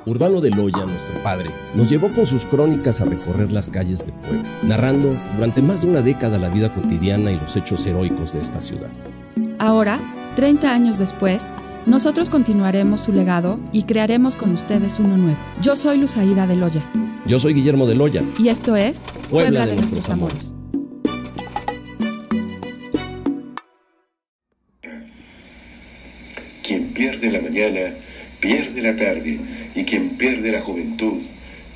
Urbano de Loya, nuestro padre, nos llevó con sus crónicas a recorrer las calles de Puebla, narrando durante más de una década la vida cotidiana y los hechos heroicos de esta ciudad. Ahora, 30 años después, nosotros continuaremos su legado y crearemos con ustedes uno nuevo. Yo soy Luz Aída de Loya. Yo soy Guillermo de Loya. Y esto es Puebla de nuestros amores. Quien pierde la mañana, pierde la tarde, y quien pierde la juventud,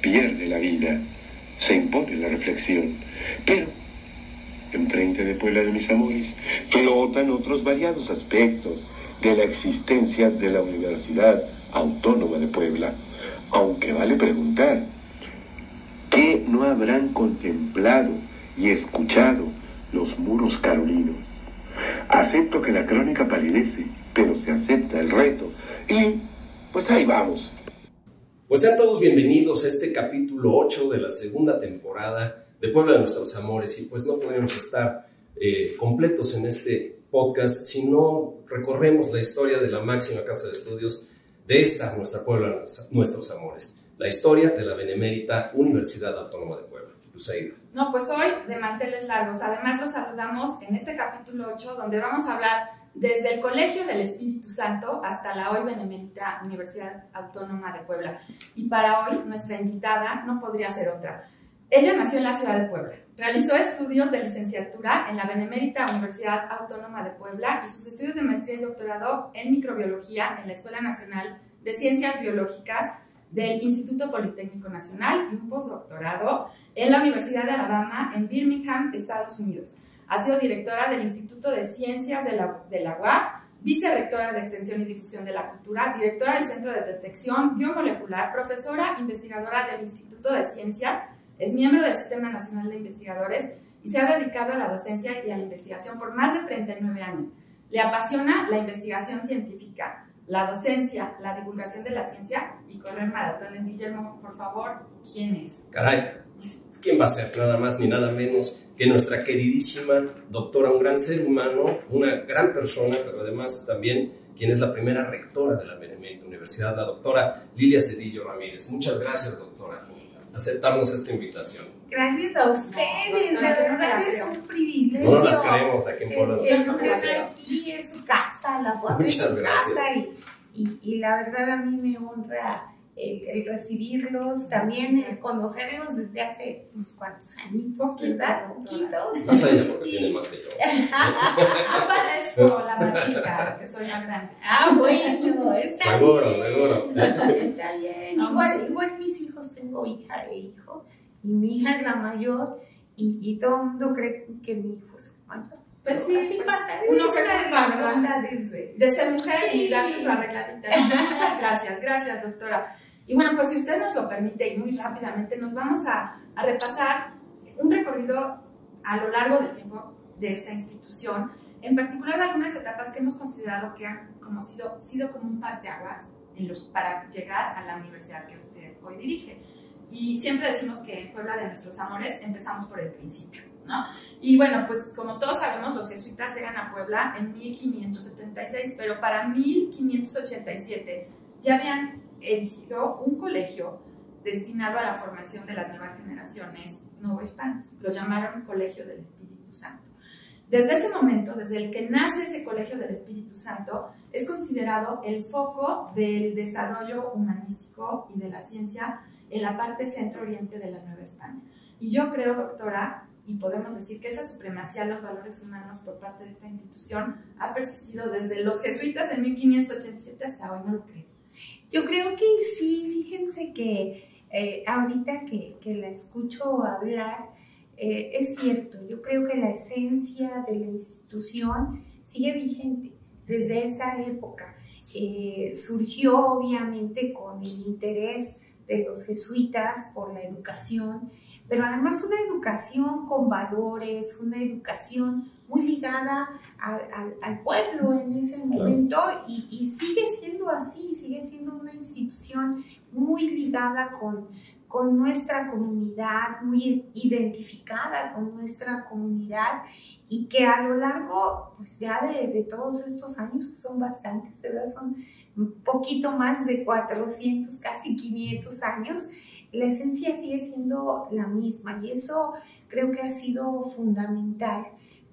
pierde la vida. Se impone la reflexión, pero enfrente de Puebla de mis amores flotan otros variados aspectos de la existencia de la Universidad Autónoma de Puebla, aunque vale preguntar, ¿qué no habrán contemplado y escuchado los muros carolinos? Acepto que la crónica palidece, pero se acepta el reto, y pues ahí vamos. Pues sean todos bienvenidos a este capítulo 8 de la segunda temporada de Puebla de nuestros amores, y pues no podemos estar completos en este podcast si no recorremos la historia de la máxima casa de estudios de esta, nuestra Puebla de nuestros amores, la historia de la Benemérita Universidad Autónoma de Puebla. Luz Aída. No, pues hoy de manteles largos. Además los saludamos en este capítulo 8, donde vamos a hablar desde el Colegio del Espíritu Santo hasta la hoy Benemérita Universidad Autónoma de Puebla. Y para hoy nuestra invitada no podría ser otra. Ella nació en la ciudad de Puebla, realizó estudios de licenciatura en la Benemérita Universidad Autónoma de Puebla y sus estudios de maestría y doctorado en microbiología en la Escuela Nacional de Ciencias Biológicas del Instituto Politécnico Nacional y un postdoctorado en la Universidad de Alabama en Birmingham, Estados Unidos. Ha sido directora del Instituto de Ciencias de la UAP, vicerrectora de Extensión y Difusión de la Cultura, directora del Centro de Detección Biomolecular, profesora investigadora del Instituto de Ciencias, es miembro del Sistema Nacional de Investigadores y se ha dedicado a la docencia y a la investigación por más de 39 años. Le apasiona la investigación científica, la docencia, la divulgación de la ciencia y correr maratones. Guillermo, por favor, ¿quién es? Caray, ¿quién va a ser? Nada más ni nada menos que nuestra queridísima doctora, un gran ser humano, una gran persona, pero además también quien es la primera rectora de la Benemérita Universidad, la doctora Lilia Cedillo Ramírez. Muchas gracias, doctora, por aceptarnos esta invitación. Gracias a ustedes, de verdad es un privilegio. No las queremos aquí en Puebla. Aquí es su casa, la puerta es su casa y la verdad a mí me honra el recibirlos, también el conocerlos desde hace unos cuantos añitos, ¿verdad? Poquitos. No sé ella porque tiene más que yo. No parezco la más chica, que soy la grande. Bueno, está seguro, bien. Seguro. Está bien. Igual mis hijos, tengo hija e hijo, y mi hija es la mayor, y todo el mundo cree que mi hijo es el mayor. Pues sí, uno se culpa de ser mujer y darse su arregladita. Muchas gracias, gracias, doctora. Y bueno, pues si usted nos lo permite y muy rápidamente nos vamos a repasar un recorrido a lo largo del tiempo de esta institución, en particular algunas etapas que hemos considerado que han como sido como un parteaguas para llegar a la universidad que usted hoy dirige. Y siempre decimos que en Puebla de nuestros amores empezamos por el principio, ¿no? Y bueno, pues como todos sabemos, los jesuitas llegan a Puebla en 1576, pero para 1587 ya habían erigido un colegio destinado a la formación de las nuevas generaciones novohispanas. Lo llamaron Colegio del Espíritu Santo. Desde ese momento, desde el que nace ese Colegio del Espíritu Santo, es considerado el foco del desarrollo humanístico y de la ciencia en la parte centro-oriente de la Nueva España. Y yo creo, doctora, y podemos decir que esa supremacía de los valores humanos por parte de esta institución ha persistido desde los jesuitas en 1587 hasta hoy, ¿no lo creo? Yo creo que sí, fíjense que ahorita que la escucho hablar, es cierto, yo creo que la esencia de la institución sigue vigente desde esa época. Surgió obviamente con el interés de los jesuitas por la educación, pero además una educación con valores, una educación muy ligada al pueblo en ese momento, y sigue siendo así, sigue siendo una institución muy ligada con nuestra comunidad, muy identificada con nuestra comunidad, y que a lo largo pues ya de todos estos años, que son bastantes, ¿verdad? Son un poquito más de 400, casi 500 años, la esencia sigue siendo la misma, y eso creo que ha sido fundamental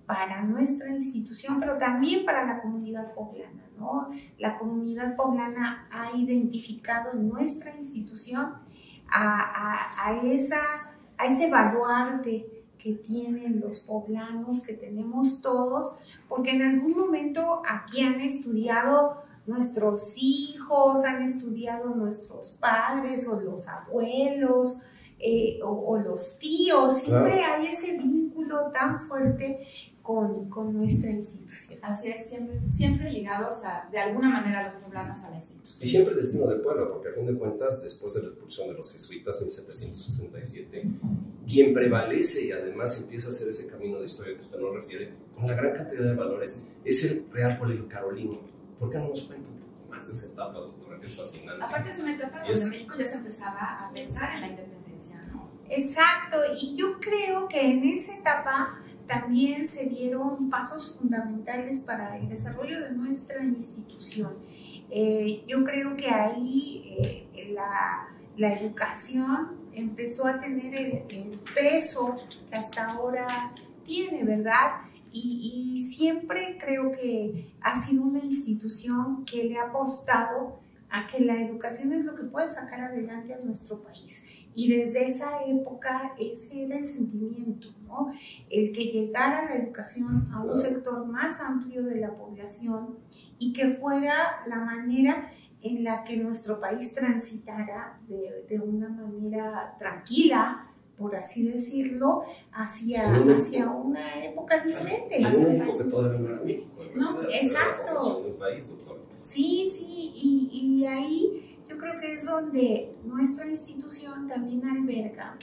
para nuestra institución, pero también para la comunidad poblana, ¿no? La comunidad poblana ha identificado en nuestra institución a ese baluarte que tienen los poblanos, que tenemos todos, porque en algún momento aquí han estudiado nuestros hijos, han estudiado nuestros padres o los abuelos o los tíos, siempre hay ese vínculo tan fuerte con nuestra institución. Así es, siempre ligados de alguna manera los poblanos a la institución. Y siempre destino del pueblo, porque a fin de cuentas, después de la expulsión de los jesuitas en 1767, quien prevalece y además empieza a hacer ese camino de historia que usted nos refiere, con la gran cantidad de valores, es el Real Colegio Carolino. ¿Por qué no nos cuenta un poco más de esa etapa, doctora, que es fascinante? Aparte es una etapa donde México ya se empezaba a pensar en la independencia, ¿no? Exacto, y yo creo que en esa etapa también se dieron pasos fundamentales para el desarrollo de nuestra institución. Yo creo que ahí la educación empezó a tener el peso que hasta ahora tiene, ¿verdad? Y siempre creo que ha sido una institución que le ha apostado a que la educación es lo que puede sacar adelante a nuestro país. Y desde esa época ese era el sentimiento, ¿no? El que llegara la educación a un sector más amplio de la población y que fuera la manera en la que nuestro país transitara de una manera tranquila, por así decirlo, hacia una época diferente. En una época que todavía no era México. No, exacto. Del país, doctor. Sí, y ahí yo creo que es donde nuestra institución también alberga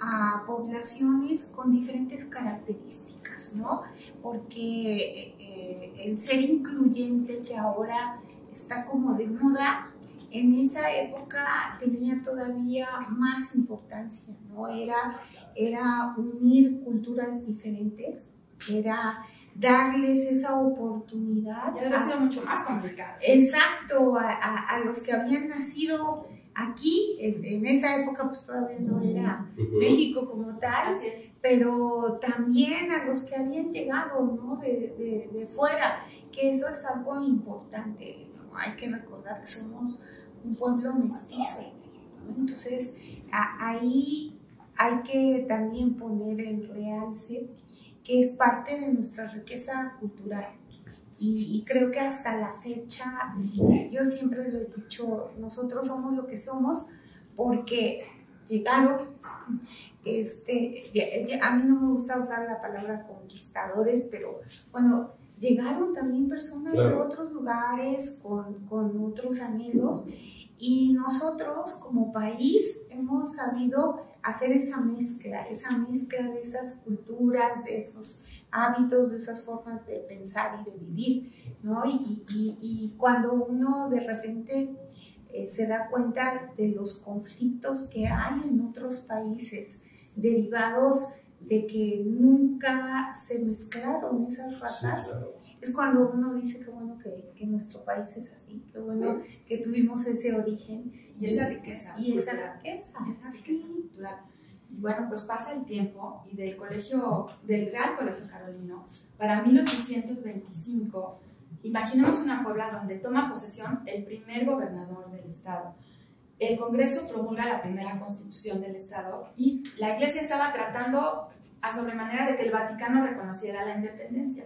a poblaciones con diferentes características, ¿no? Porque el ser incluyente, que ahora está como de moda, en esa época tenía todavía más importancia, ¿no? Era unir culturas diferentes, era darles esa oportunidad. Ya debe haber sido mucho más complicado. Exacto, a los que habían nacido aquí, en esa época pues todavía no era México como tal, así es, pero también a los que habían llegado, ¿no? de fuera, que eso es algo importante, ¿no? Hay que recordar que somos un pueblo mestizo, ¿no? Entonces ahí hay que también poner en realce que es parte de nuestra riqueza cultural. Y creo que hasta la fecha, yo siempre lo he dicho, nosotros somos lo que somos porque llegaron, a mí no me gusta usar la palabra conquistadores, pero bueno, llegaron también personas de otros lugares con otros anhelos, y nosotros como país hemos sabido hacer esa mezcla de esas culturas, de esos hábitos, de esas formas de pensar y de vivir, ¿no? Y cuando uno de repente se da cuenta de los conflictos que hay en otros países derivados de que nunca se mezclaron esas razas, sí, claro. Es cuando uno dice que bueno que nuestro país es así, que bueno que tuvimos ese origen y esa riqueza cultural. Cultural. Y bueno, pues pasa el tiempo y del Real Colegio Carolino, para 1825, imaginemos una Puebla donde toma posesión el primer gobernador del estado. El Congreso promulga la primera constitución del estado y la Iglesia estaba tratando a sobremanera de que el Vaticano reconociera la independencia.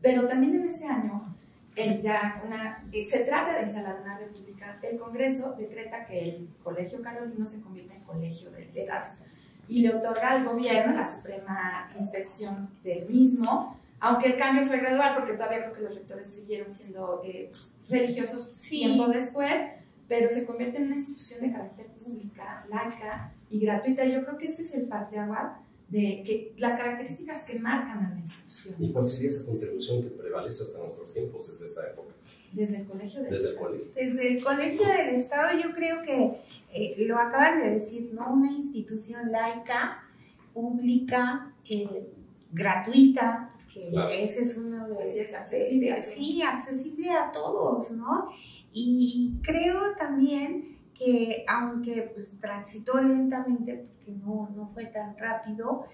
Pero también en ese año se trata de instalar una república. El Congreso decreta que el Colegio Carolino se convierte en colegio del estado y le otorga al gobierno la suprema inspección del mismo, aunque el cambio fue gradual porque todavía creo que los rectores siguieron siendo religiosos tiempo después, pero se convierte en una institución de carácter pública, laica y gratuita. Y yo creo que este es el parteaguas de que las características que marcan a la institución. ¿Y cuál sería esa contribución que prevalece hasta nuestros tiempos desde esa época? Desde el Colegio del Estado. Desde el Colegio del Estado, yo creo que lo acaban de decir, ¿no? Una institución laica, pública, gratuita, que claro. Ese es uno de... Sí, es accesible. Sí, accesible a todos, ¿no? Y creo también que aunque pues transitó lentamente, porque no fue tan rápido,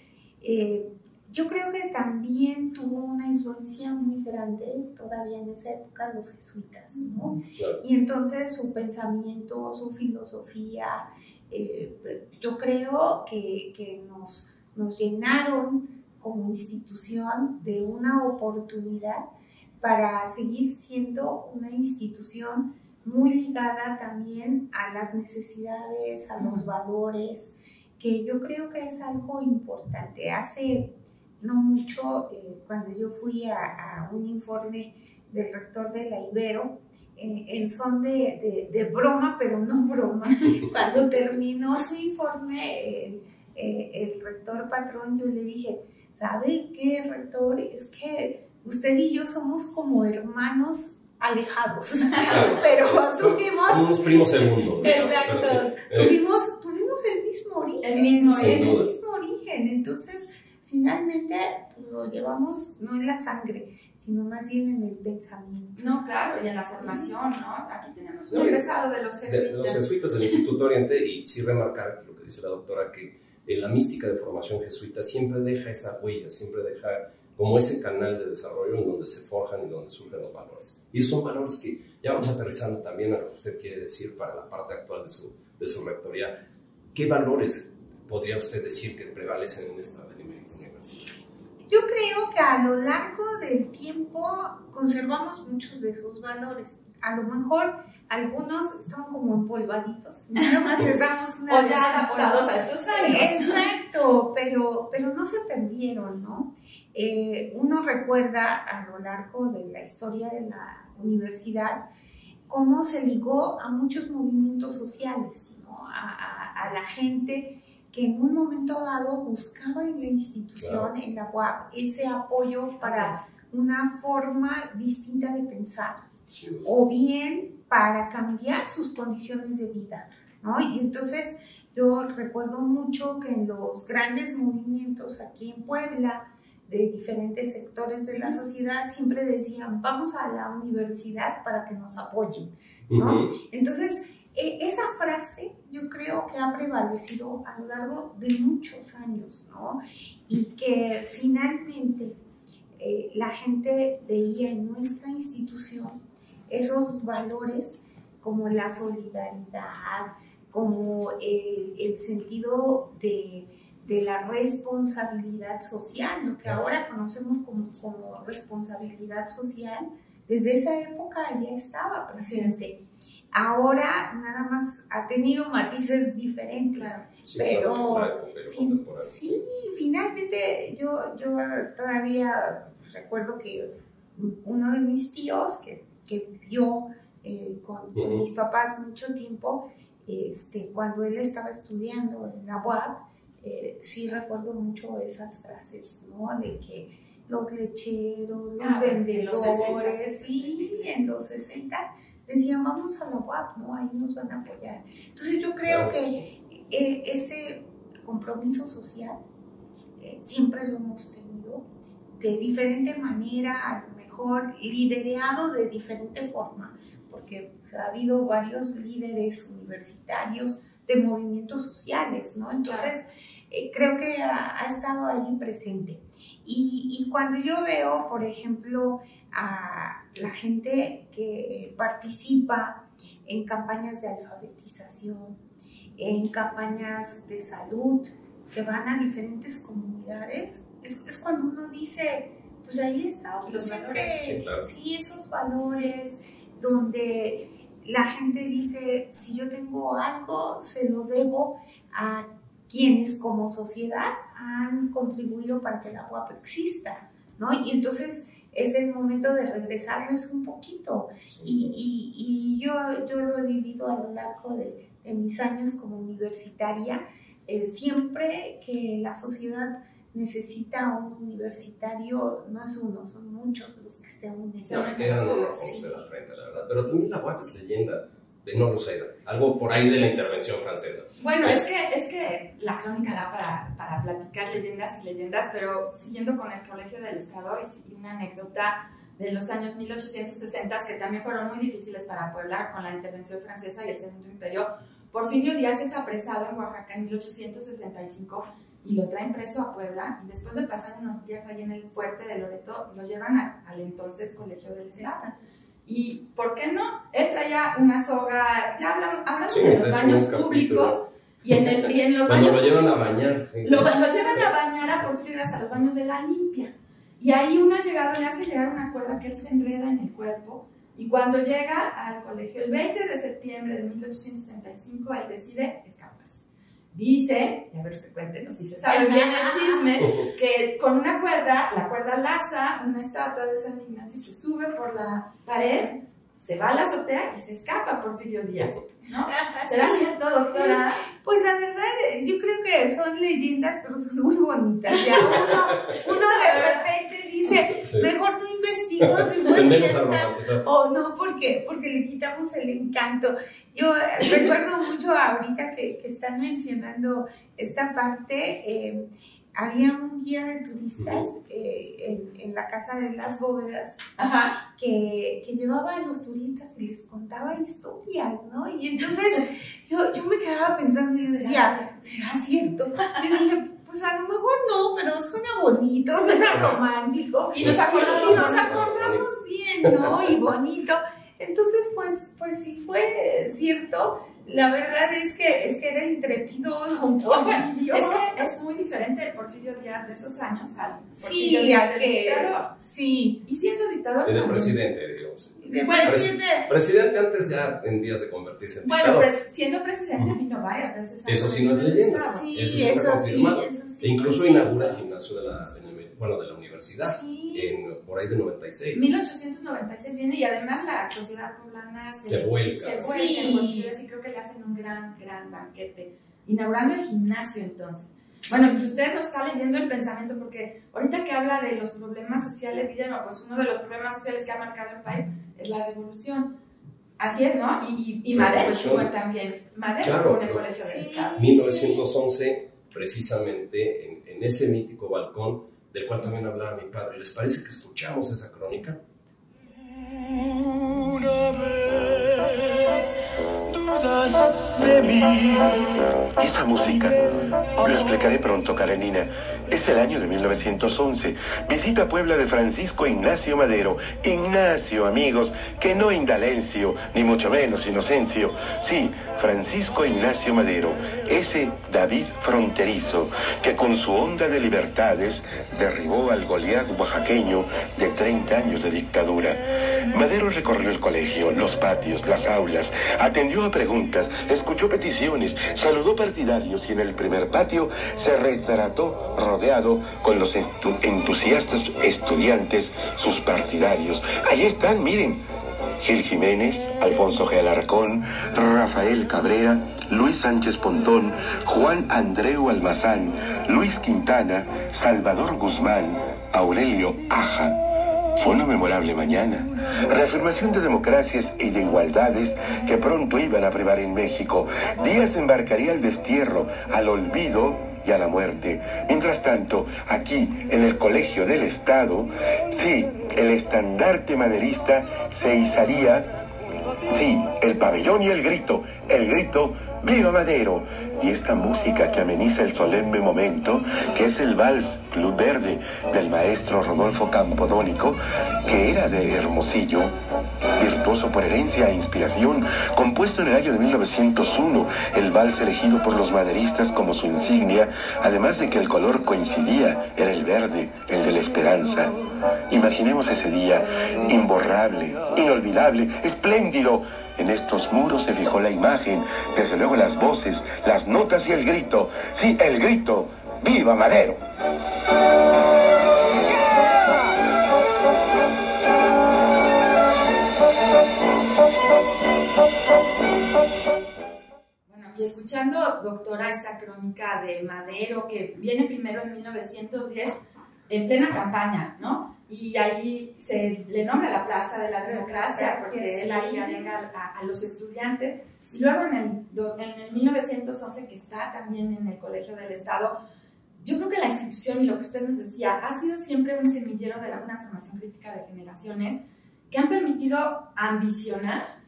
yo creo que también tuvo una influencia muy grande todavía en esa época los jesuitas, ¿no? Claro. Y entonces su pensamiento, su filosofía, yo creo que nos llenaron como institución de una oportunidad para seguir siendo una institución muy ligada también a las necesidades, a los valores, que yo creo que es algo importante. Hace no mucho, cuando yo fui a un informe del rector de la Ibero, en son de broma, pero no broma, cuando terminó su informe, el rector patrón, yo le dije, ¿sabe qué, rector? Es que usted y yo somos como hermanos alejados, claro, pero tuvimos unos primos segundos, exacto, tuvimos el mismo origen, entonces finalmente lo llevamos no en la sangre, sino más bien en el pensamiento. No, claro, y en la formación, ¿no? Aquí tenemos un pesado de los jesuitas. De los jesuitas del Instituto Oriente, y sí remarcar lo que dice la doctora, que la mística de formación jesuita siempre deja esa huella, siempre deja como ese canal de desarrollo en donde se forjan y donde surgen los valores. Y son valores que ya vamos aterrizando también a lo que usted quiere decir para la parte actual de su rectoría. ¿Qué valores podría usted decir que prevalecen en esta benemérita universidad? Yo creo que a lo largo del tiempo conservamos muchos de esos valores. A lo mejor algunos están como empolvaditos, nada más les damos una o ya adaptados a estos años. Exacto, pero no se perdieron, ¿no? Uno recuerda a lo largo de la historia de la universidad cómo se ligó a muchos movimientos sociales, ¿no? A la gente que en un momento dado buscaba en la institución, claro, en la UAP, ese apoyo para una forma distinta de pensar, sí, o bien para cambiar sus condiciones de vida, ¿no? Y entonces yo recuerdo mucho que en los grandes movimientos aquí en Puebla, de diferentes sectores de la sociedad, siempre decían, vamos a la universidad para que nos apoyen, ¿no? Entonces, esa frase yo creo que ha prevalecido a lo largo de muchos años, ¿no? Y que finalmente la gente veía en nuestra institución esos valores como la solidaridad, como el sentido de la responsabilidad social, lo que ahora conocemos como responsabilidad social, desde esa época ya estaba presente. Ahora nada más ha tenido matices diferentes, claro, sí, pero sí, finalmente yo todavía recuerdo que uno de mis tíos que vivió con mis papás mucho tiempo, cuando él estaba estudiando en la UAP, sí recuerdo mucho esas frases, ¿no? De que los lecheros, los vendedores, sí, en los 60 decían, vamos a la UAP, ¿no? Ahí nos van a apoyar. Entonces yo creo que ese compromiso social siempre lo hemos tenido de diferente manera, a lo mejor liderado de diferente forma, porque ha habido varios líderes universitarios de movimientos sociales, ¿no? Entonces, creo que ha estado ahí presente. Y cuando yo veo, por ejemplo, a la gente que participa en campañas de alfabetización, en campañas de salud, que van a diferentes comunidades, es cuando uno dice, pues ahí está los valores, sí, claro, sí, esos valores, donde la gente dice, si yo tengo algo, se lo debo a quienes como sociedad han contribuido para que la UAP exista, ¿no? Y entonces es el momento de regresarles un poquito. Sí. Y yo lo he vivido a lo largo de mis años como universitaria. Siempre que la sociedad necesita un universitario, no es uno, son muchos los que se unen. No, quedan unos de la frente, la verdad. Pero también la UAP es leyenda de no Lucera, algo por ahí de la intervención francesa. Bueno, es que la crónica da para platicar leyendas y leyendas, pero siguiendo con el Colegio del Estado y una anécdota de los años 1860, que también fueron muy difíciles para Puebla con la intervención francesa y el Segundo Imperio. Porfirio Díaz es apresado en Oaxaca en 1865 y lo traen preso a Puebla, y después de pasar unos días ahí en el fuerte de Loreto, lo llevan al entonces Colegio del Estado. ¿Y por qué no? Él traía una soga, ya hablamos de los baños públicos, y en los baños lo llevan a bañar. Sí. Lo llevan a bañar a Porfirio Díaz a los baños de la Limpia. Y ahí le hace llegar una cuerda que él se enreda en el cuerpo, y cuando llega al colegio el 20 de septiembre de 1865, él decide escaparse. Dice, y a ver usted cuéntenos si se sabe bien el chisme, que con una cuerda, la cuerda laza una estatua de San Ignacio y se sube por la pared, se va a la azotea y se escapa Porfirio Díaz, ¿no? ¿Será cierto, doctora? Pues la verdad, yo creo que son leyendas, pero son muy bonitas. Ya uno de repente dice, sí, mejor no investigo si fue cierta o no, porque le quitamos el encanto. Yo recuerdo mucho ahorita que están mencionando esta parte. Había un guía de turistas en la Casa de las Bóvedas, que llevaba a los turistas y les contaba historias, ¿no? Y entonces yo me quedaba pensando y decía, ¿será cierto? Y dije, pues a lo mejor no, pero suena bonito, suena romántico. Y nos acordamos bien, ¿no? Y bonito. Entonces, pues sí fue cierto. La verdad es que era intrépido don Porfirio. Es que es muy diferente el Porfirio Díaz de esos años al Porfirio Díaz del dictador. Sí. Y siendo dictador el presidente, digamos. Presidente antes ya en vías de convertirse en dictador. Bueno, siendo presidente vino varias veces. Eso sí no es leyenda. Sí, eso sí. E incluso inaugura el gimnasio de la universidad, por ahí de 96. 1896 viene, y además la sociedad poblana se vuelca en Porfirio, y creo que le hacen un gran banquete, inaugurando el gimnasio entonces. Bueno, y usted nos está leyendo el pensamiento, porque ahorita que habla de los problemas sociales, Guillermo, pues uno de los problemas sociales que ha marcado el país es la revolución. Así es, ¿no? Y Madero estuvo también. Madero estuvo en el Colegio del Estado. 1911, precisamente en ese mítico balcón del cual también hablaba mi padre. ¿Les parece que escuchamos esa crónica? Una vez dudas de mí. Esa música, lo explicaré pronto, Karenina. Es el año de 1911. Visita Puebla de Francisco Ignacio Madero. Ignacio, amigos, que no Indalencio, ni mucho menos Inocencio. Sí, Francisco Ignacio Madero, ese David fronterizo que con su onda de libertades derribó al Goliat oaxaqueño de 30 años de dictadura. Madero recorrió el colegio, los patios, las aulas, atendió a preguntas, escuchó peticiones, saludó partidarios y en el primer patio se retrató rodeado con los entusiastas estudiantes, sus partidarios. Ahí están, miren. Gil Jiménez, Alfonso G. Alarcón, Rafael Cabrera, Luis Sánchez Pontón, Juan Andreu Almazán, Luis Quintana, Salvador Guzmán, Aurelio Aja. Fue una memorable mañana. Reafirmación de democracias y de igualdades que pronto iban a privar en México. Díaz embarcaría al destierro, al olvido y a la muerte. Mientras tanto, aquí, en el Colegio del Estado, sí, el estandarte maderista se izaría, sí, el pabellón y el grito, ¡Viva Madero! Y esta música que ameniza el solemne momento, que es el vals Club Verde del maestro Rodolfo Campodónico, que era de Hermosillo, virtuoso por herencia e inspiración, compuesto en el año de 1901, el vals elegido por los maderistas como su insignia, además de que el color coincidía, era el verde, el de la esperanza. Imaginemos ese día, imborrable, inolvidable, espléndido. En estos muros se fijó la imagen, desde luego las voces, las notas y el grito. Sí, el grito, ¡Viva Madero! Bueno, y escuchando, doctora, esta crónica de Madero, que viene primero en 1910, en plena campaña, ¿no? Y ahí se le nombra la Plaza de la Democracia, porque él ahí arenga a los estudiantes. Y luego en el 1911, que está también en el Colegio del Estado, yo creo que la institución, y lo que usted nos decía, ha sido siempre un semillero de una formación crítica de generaciones que han permitido ambicionar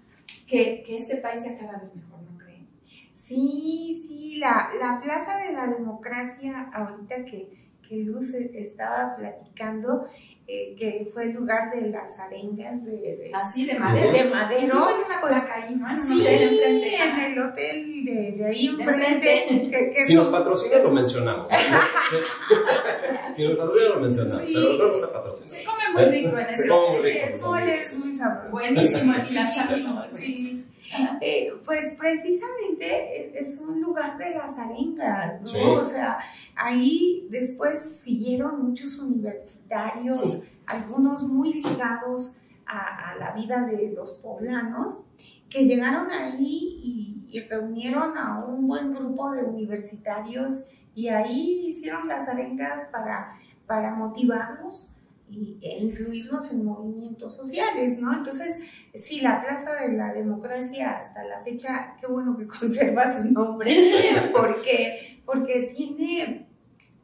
que este país sea cada vez mejor, ¿no creen? Sí, la Plaza de la Democracia, ahorita que Luz estaba platicando, que fue el lugar de las arengas así de madero. De madero. No hay una colaca ahí, ¿no? Sí, en el hotel de ahí enfrente. Si nos patrocina lo mencionamos. Si nos patrocina lo mencionamos, sí, pero no nos ha patrocinado. Se come muy rico en ese. Se come muy rico. Eso es muy sabroso. Buenísimo, y las chapinas. Sí. Pues precisamente es un lugar de las arengas, ¿no? Sí. O sea, ahí después siguieron muchos universitarios, sí, algunos muy ligados a la vida de los poblanos, que llegaron ahí y reunieron a un buen grupo de universitarios y ahí hicieron las arengas para motivarlos e incluirnos en movimientos sociales, ¿no? Entonces, sí, la Plaza de la Democracia hasta la fecha, qué bueno que conserva su nombre, porque tiene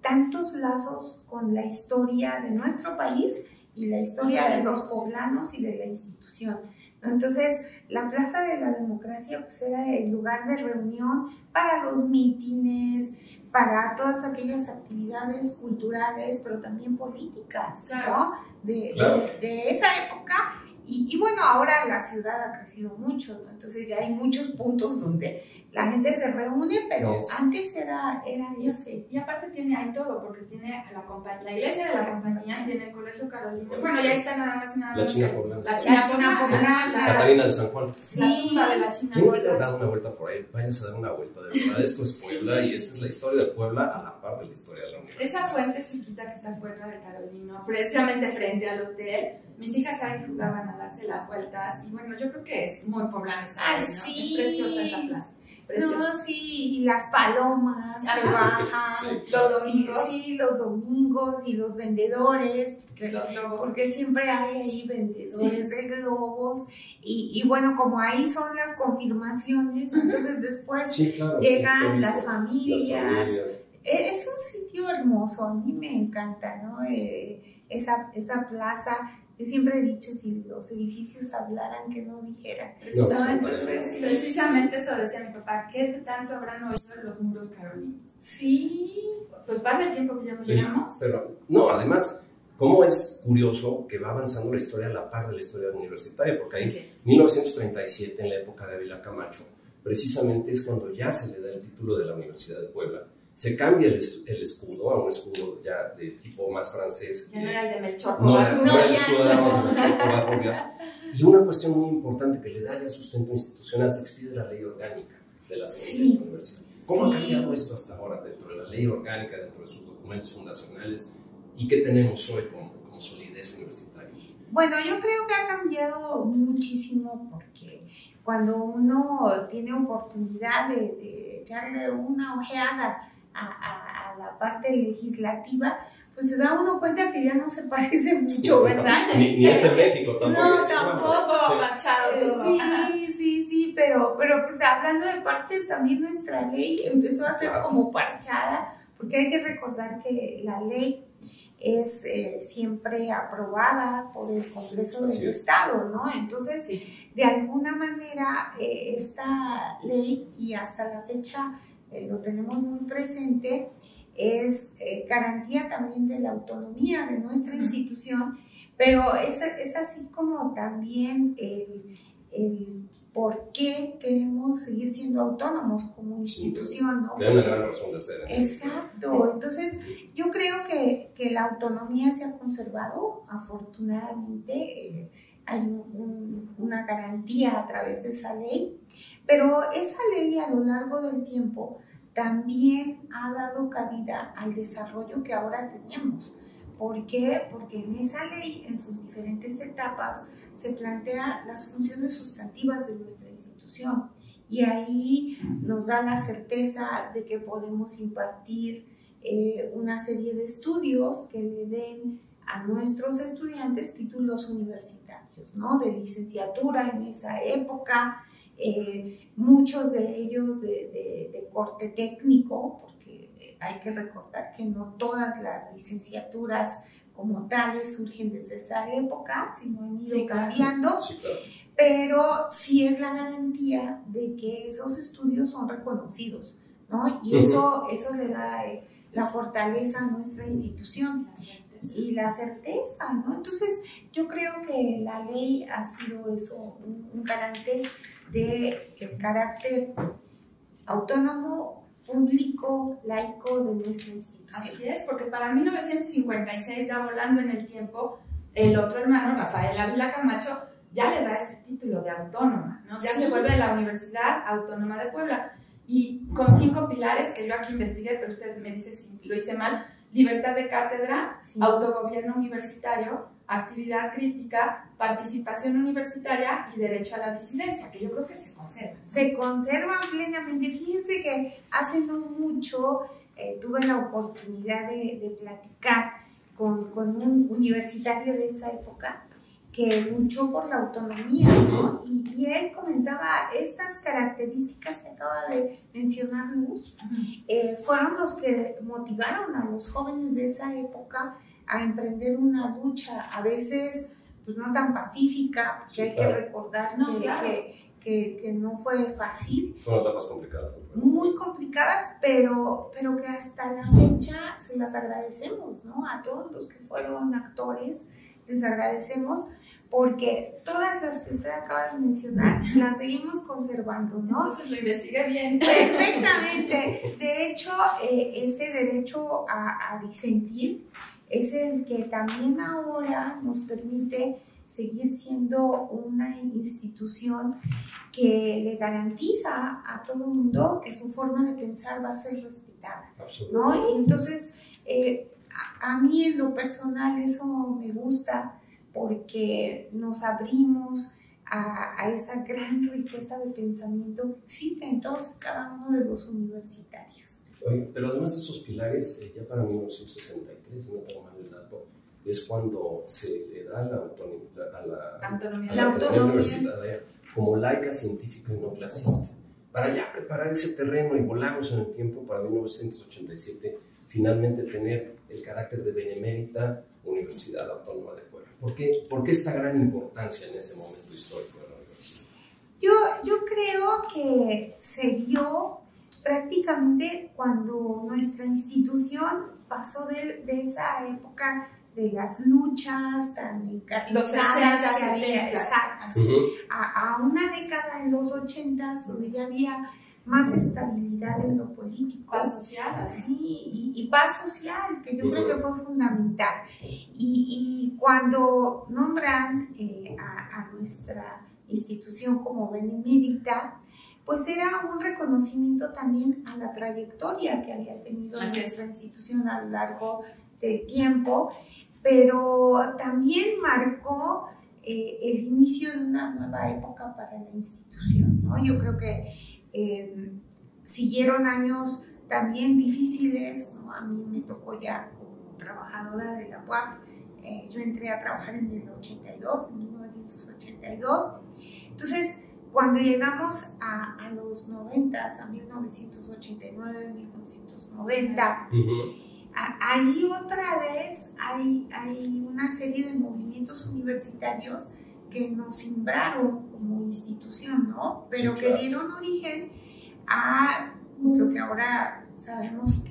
tantos lazos con la historia de nuestro país y la historia de los poblanos y de la institución. Entonces, la Plaza de la Democracia pues era el lugar de reunión para los mítines, para todas aquellas actividades culturales, pero también políticas, claro, ¿no? De esa época. Y bueno, ahora la ciudad ha crecido mucho, ¿no? Entonces ya hay muchos puntos donde la gente se reúne, pero antes era ese. Y aparte tiene ahí todo, porque tiene la iglesia de la compañía, tiene el colegio carolino. Bueno, ya está nada más y nada menos. La China Poblana. La China Poblana. Catarina de San Juan. Sí. La tumba de la China ¿Quién no Poblana. haya dado una vuelta por ahí? Váyanse a dar una vuelta, de verdad. Esto es Puebla y esta es la historia de Puebla a la par de la historia de la universidad. Esa fuente chiquita que está fuera del Carolino, precisamente frente al hotel, mis hijas ahí jugaban a darse las vueltas y bueno, yo creo que es muy poblano esta área, ¿no? Sí. Es preciosa esa plaza. Preciosa. No, sí, y las palomas que bajan, Sí. Los domingos. sí, los domingos y los vendedores, Los globos. porque siempre hay ahí vendedores de globos y bueno, como ahí son las confirmaciones, entonces después Sí, claro, llegan sí, las familias. familias. Es un sitio hermoso, a mí me encanta, ¿no? Esa plaza. Yo siempre he dicho, si los edificios hablaran, que no dijeran. Precisamente eso decía mi papá, ¿qué de tanto habrán oído los muros carolinos? Sí. Pues pasa el tiempo que ya nos llegamos. Pero, no, además, cómo es curioso que va avanzando la historia a la par de la historia universitaria, porque ahí, Sí. 1937, en la época de Ávila Camacho, precisamente es cuando ya se le da el título de la Universidad de Puebla. Se cambia el escudo a un escudo ya de tipo más francés. Ya no era el de Melchor. No era el ya escudo de Armas de Melchor Covarrubias. Y una cuestión muy importante que le da ya sustento institucional, se expide la ley orgánica de la universidad. ¿Cómo ha cambiado esto hasta ahora dentro de la ley orgánica, dentro de sus documentos fundacionales? ¿Y qué tenemos hoy como solidez universitaria? Bueno, yo creo que ha cambiado muchísimo porque cuando uno tiene oportunidad de echarle una ojeada a la parte legislativa, pues se da uno cuenta que ya no se parece mucho, ¿verdad? Ni este México tampoco. No, es igual. tampoco. Manchado todo. Sí, pero pues hablando de parches, también nuestra ley empezó a ser como parchada, porque hay que recordar que la ley es siempre aprobada por el Congreso del Estado, ¿no? Entonces, de alguna manera, esta ley, y hasta la fecha lo tenemos muy presente, es garantía también de la autonomía de nuestra institución, pero es así como también el por qué queremos seguir siendo autónomos como institución, ¿no? Hay una gran razón de ser. Exacto. Entonces, yo creo que la autonomía se ha conservado, afortunadamente, hay una garantía a través de esa ley, pero esa ley a lo largo del tiempo también ha dado cabida al desarrollo que ahora tenemos. ¿Por qué? Porque en esa ley, en sus diferentes etapas, se plantea las funciones sustantivas de nuestra institución y ahí nos da la certeza de que podemos impartir una serie de estudios que le den a nuestros estudiantes títulos universitarios, ¿no? De licenciatura en esa época, muchos de ellos de corte técnico, porque hay que recordar que no todas las licenciaturas como tales surgen desde esa época, sino han ido cambiando, pero sí es la garantía de que esos estudios son reconocidos, ¿no? Y eso le da la fortaleza a nuestra institución y la certeza, ¿no? Entonces, yo creo que la ley ha sido eso, un garante de el carácter autónomo, público, laico de nuestra institución. Así es, porque para 1956, ya volando en el tiempo, el otro hermano, Rafael Ávila Camacho, ya le da este título de autónoma, ¿no? Ya se vuelve la Universidad Autónoma de Puebla, y con 5 pilares que yo aquí investigué, pero usted me dice si lo hice mal: libertad de cátedra, autogobierno universitario, actividad crítica, participación universitaria y derecho a la disidencia, que yo creo que se conservan, ¿no? Se conservan plenamente. Fíjense que hace no mucho tuve la oportunidad de platicar con un universitario de esa época que luchó por la autonomía, ¿no? Y él comentaba estas características que acaba de mencionar Luz, fueron los que motivaron a los jóvenes de esa época a emprender una lucha, a veces pues no tan pacífica, porque hay que recordar que no fue fácil. Fueron etapas complicadas. Muy complicadas, pero que hasta la fecha se las agradecemos, ¿no? A todos los que fueron actores, les agradecemos, porque todas las que usted acaba de mencionar las seguimos conservando, ¿no? Entonces lo investigué bien. Perfectamente. De hecho, ese derecho a disentir es el que también ahora nos permite seguir siendo una institución que le garantiza a todo el mundo que su forma de pensar va a ser respetada, ¿no? Y entonces, a mí en lo personal eso me gusta, porque nos abrimos a esa gran riqueza de pensamiento que existe en todos y cada uno de los universitarios. Oye, pero además de esos pilares, ya para 1963, no tengo mal el dato, es cuando se le da la autonomía universitaria como laica, científica y no clasista, para ya preparar ese terreno y volarnos en el tiempo para 1987, finalmente tener el carácter de benemérita Universidad Autónoma de Puebla. ¿Por qué esta gran importancia en ese momento histórico de la universidad? Yo creo que se dio prácticamente cuando nuestra institución pasó de esa época de las luchas tan encarnizadas a una década en los 80s donde ya había más estabilidad en lo político. Paz social. Sí, y paz social, que yo creo que fue fundamental. Y cuando nombran a nuestra institución como benemérita, pues era un reconocimiento también a la trayectoria que había tenido nuestra institución a lo largo del tiempo, pero también marcó el inicio de una nueva época para la institución, ¿no? Yo creo que siguieron años también difíciles, ¿no? A mí me tocó ya como trabajadora de la UAP, yo entré a trabajar en el 82, en 1982, entonces cuando llegamos a los 90s, a 1989, 1990, ahí otra vez hay una serie de movimientos universitarios que nos simbraron como institución, ¿no? Pero que dieron origen a lo que ahora sabemos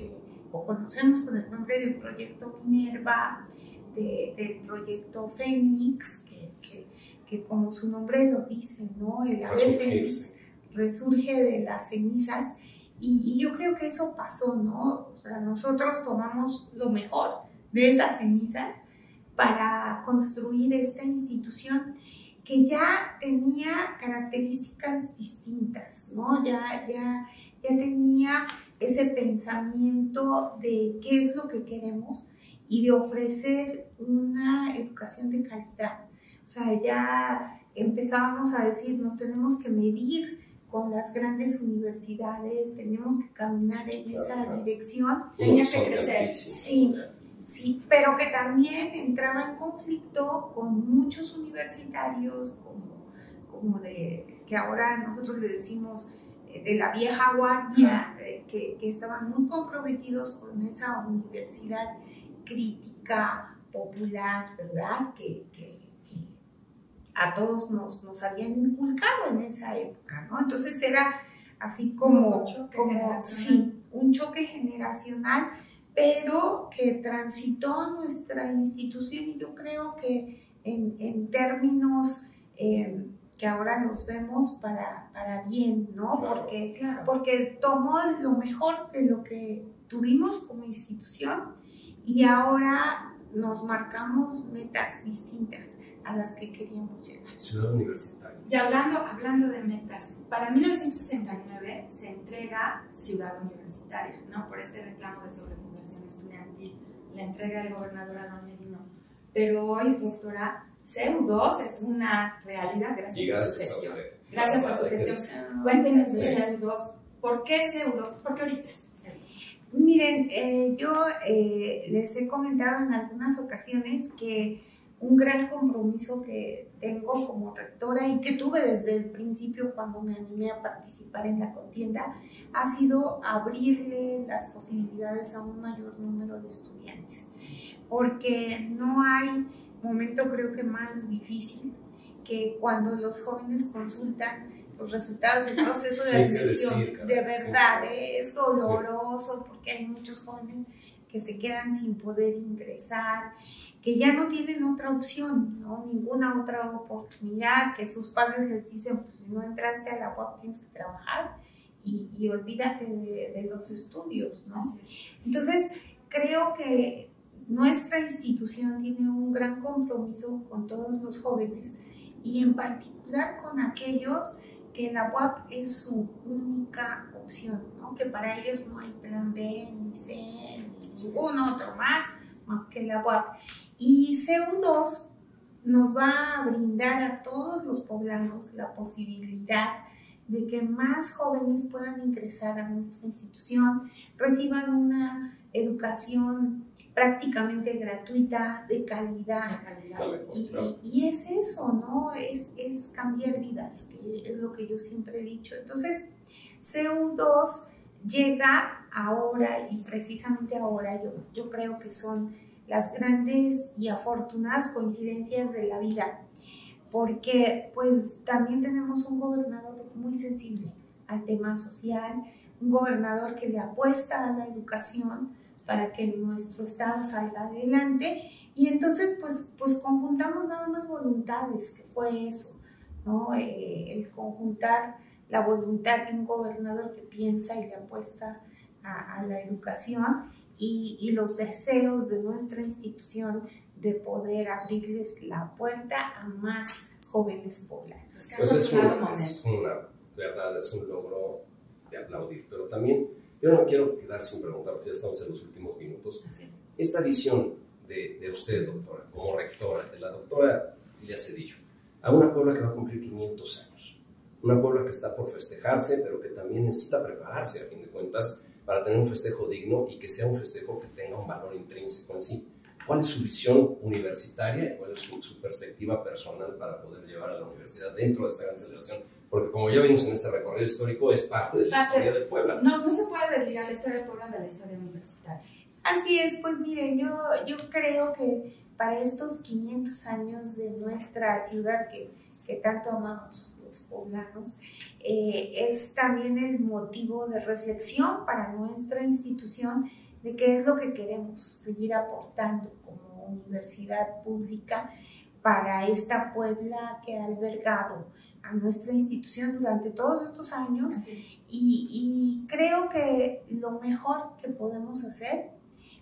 o conocemos con el nombre del proyecto Minerva, del proyecto Fénix, que como su nombre lo dice, ¿no? El ave fénix resurge de las cenizas, y yo creo que eso pasó, ¿no? O sea, nosotros tomamos lo mejor de esas cenizas para construir esta institución que ya tenía características distintas, ¿no? Ya tenía ese pensamiento de qué es lo que queremos y de ofrecer una educación de calidad. O sea, ya empezábamos a decir, nos tenemos que medir con las grandes universidades, tenemos que caminar en esa dirección. Tenía que crecer. Sí, pero que también entraba en conflicto con muchos universitarios, como que ahora nosotros le decimos de la vieja guardia, que estaban muy comprometidos con esa universidad crítica, popular, ¿verdad? Que a todos nos habían inculcado en esa época, ¿no? Entonces era así como un choque generacional, pero que transitó nuestra institución, y yo creo que en términos que ahora nos vemos para bien, ¿no? Claro, porque tomó lo mejor de lo que tuvimos como institución, y ahora nos marcamos metas distintas a las que queríamos llegar. Ciudad universitaria. Y hablando de metas, para 1969 se entrega Ciudad Universitaria, ¿no? Por este reclamo de sobrepoblación estudiantil, la entrega del gobernador Adán Merino. Pero hoy, doctora, CEU2 es una realidad gracias a su gestión. Gracias a su gestión. Cuéntenos de CEU2. ¿Por qué CEU2? ¿Por qué ahorita? Miren, yo les he comentado en algunas ocasiones que un gran compromiso que tengo como rectora y que tuve desde el principio cuando me animé a participar en la contienda ha sido abrirle las posibilidades a un mayor número de estudiantes, porque no hay momento, creo que más difícil que cuando los jóvenes consultan los resultados del proceso de admisión. De verdad, es doloroso, porque hay muchos jóvenes que se quedan sin poder ingresar, que ya no tienen otra opción, ¿no? Ninguna otra oportunidad, que sus padres les dicen, pues si no entraste a la UAP tienes que trabajar y olvídate de los estudios, ¿no? Entonces, creo que nuestra institución tiene un gran compromiso con todos los jóvenes, y en particular con aquellos que la UAP es su única opción, ¿no? Que para ellos no hay plan B, ni C, ni ningún otro más que la UAP. Y CEU2 nos va a brindar a todos los poblanos la posibilidad de que más jóvenes puedan ingresar a nuestra institución, reciban una educación prácticamente gratuita, de calidad. Y es eso, ¿no? Es cambiar vidas, que es lo que yo siempre he dicho. Entonces, CEU2 llega ahora, y precisamente ahora yo creo que son las grandes y afortunadas coincidencias de la vida, porque pues también tenemos un gobernador muy sensible al tema social, un gobernador que le apuesta a la educación para que nuestro estado salga adelante, y entonces pues conjuntamos nada más voluntades, que fue eso, ¿no? El conjuntar la voluntad de un gobernador que piensa y le apuesta a la educación, y los deseos de nuestra institución de poder abrirles la puerta a más jóvenes poblanos. Pues es un logro de aplaudir, pero también yo no me quiero quedar sin preguntar, porque ya estamos en los últimos minutos. Esta visión de usted, doctora, como rectora, de la doctora Lilia Cedillo, a una Puebla que va a cumplir 500 años, una Puebla que está por festejarse, pero que también necesita prepararse, a fin de cuentas, para tener un festejo digno y que sea un festejo que tenga un valor intrínseco en sí. ¿Cuál es su visión universitaria y cuál es su perspectiva personal para poder llevar a la universidad dentro de esta gran celebración? Porque como ya vimos en este recorrido histórico, es parte de la historia de Puebla. No se puede desligar la historia de Puebla de la historia universitaria. Así es, pues miren, yo creo que para estos 500 años de nuestra ciudad que tanto amamos los poblanos, es también el motivo de reflexión para nuestra institución de qué es lo que queremos seguir aportando como universidad pública para esta Puebla que ha albergado a nuestra institución durante todos estos años, y creo que lo mejor que podemos hacer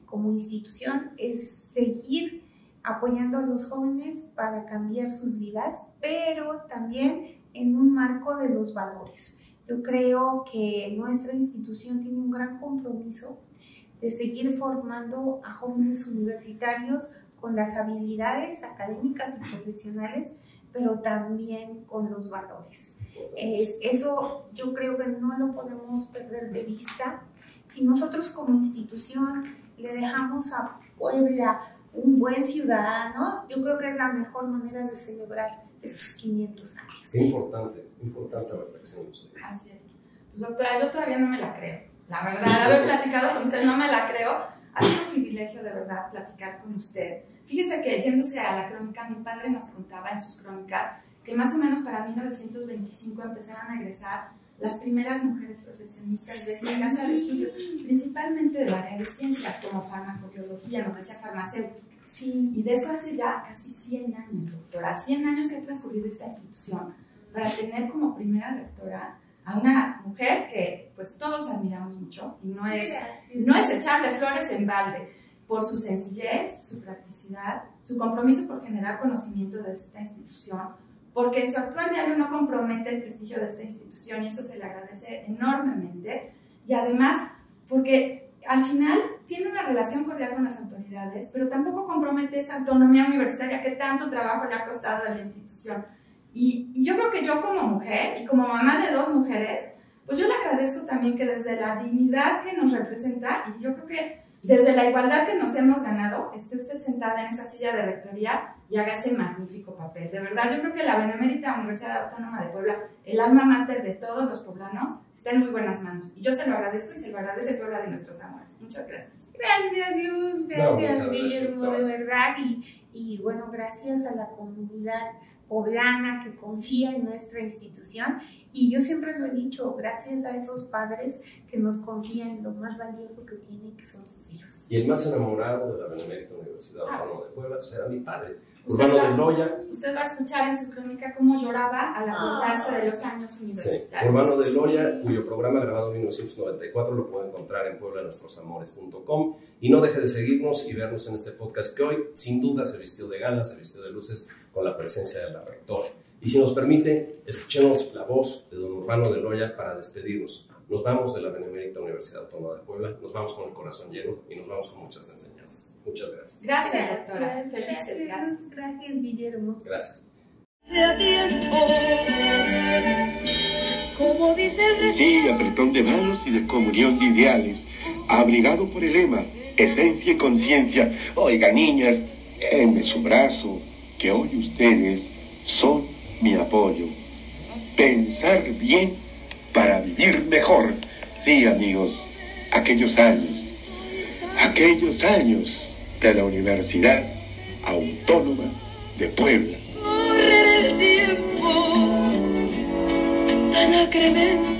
como institución es seguir apoyando a los jóvenes para cambiar sus vidas, pero también en un marco de los valores. Yo creo que nuestra institución tiene un gran compromiso de seguir formando a jóvenes universitarios con las habilidades académicas y profesionales, pero también con los valores. Eso yo creo que no lo podemos perder de vista. Si nosotros como institución le dejamos a Puebla un buen ciudadano, yo creo que es la mejor manera de celebrar estos 500 años. Qué importante reflexión. Así es. Pues doctora, yo todavía no me la creo. La verdad, haber platicado con usted no me la creo. Ha sido un privilegio de verdad platicar con usted. Fíjese que yéndose a la crónica, mi padre nos contaba en sus crónicas que más o menos para 1925 empezaron a egresar las primeras mujeres profesionistas de esta casa de estudio, principalmente del área de ciencias, como farmacobiología, lo que sea farmacéutica. Sí. Y de eso hace ya casi 100 años, doctora. 100 años que ha transcurrido esta institución para tener como primera rectora a una mujer que pues todos admiramos mucho y no es echarle flores en balde, por su sencillez, su practicidad, su compromiso por generar conocimiento de esta institución, porque en su actuar diario no compromete el prestigio de esta institución y eso se le agradece enormemente, y además porque al final tiene una relación cordial con las autoridades, pero tampoco compromete esta autonomía universitaria que tanto trabajo le ha costado a la institución. Y yo creo que yo como mujer y como mamá de 2 mujeres, pues yo le agradezco también que desde la dignidad que nos representa, y yo creo que desde la igualdad que nos hemos ganado, esté usted sentada en esa silla de rectoría y haga ese magnífico papel. De verdad, yo creo que la Benemérita Universidad Autónoma de Puebla, el alma mater de todos los poblanos, está en muy buenas manos. Y yo se lo agradezco y se lo agradece Puebla de nuestros amores. Muchas gracias. Gracias, Luz. Gracias, Guillermo, de verdad. Y bueno, gracias a la comunidad poblana que confía en nuestra institución. Y yo siempre lo he dicho, gracias a esos padres que nos confían lo más valioso que tienen, que son sus hijos. Y el más enamorado de la Benemérita Universidad Autónoma de Puebla será mi padre, Urbano de Loya. Usted va a escuchar en su crónica cómo lloraba al acordarse de los años universitarios. Sí, Urbano de Loya, cuyo programa grabado en 1994 lo puede encontrar en pueblanuestrosamores.com. Y no deje de seguirnos y vernos en este podcast que hoy, sin duda, se vistió de gala, se vistió de luces con la presencia de la rectora. Y si nos permite, escuchemos la voz de don Urbano de Loya para despedirnos. Nos vamos de la Benemérita Universidad Autónoma de Puebla, nos vamos con el corazón lleno y nos vamos con muchas enseñanzas. Muchas gracias. Gracias, doctora. Felices, gracias. Gracias, Guillermo. Gracias. Sí, apretón de manos y de comunión de ideales, abrigado por el lema, esencia y conciencia. Oiga, niñas, denme su brazo, que hoy ustedes son mi apoyo. Pensar bien para vivir mejor. Sí, amigos, aquellos años de la Universidad Autónoma de Puebla. Corre el tiempo tan acremente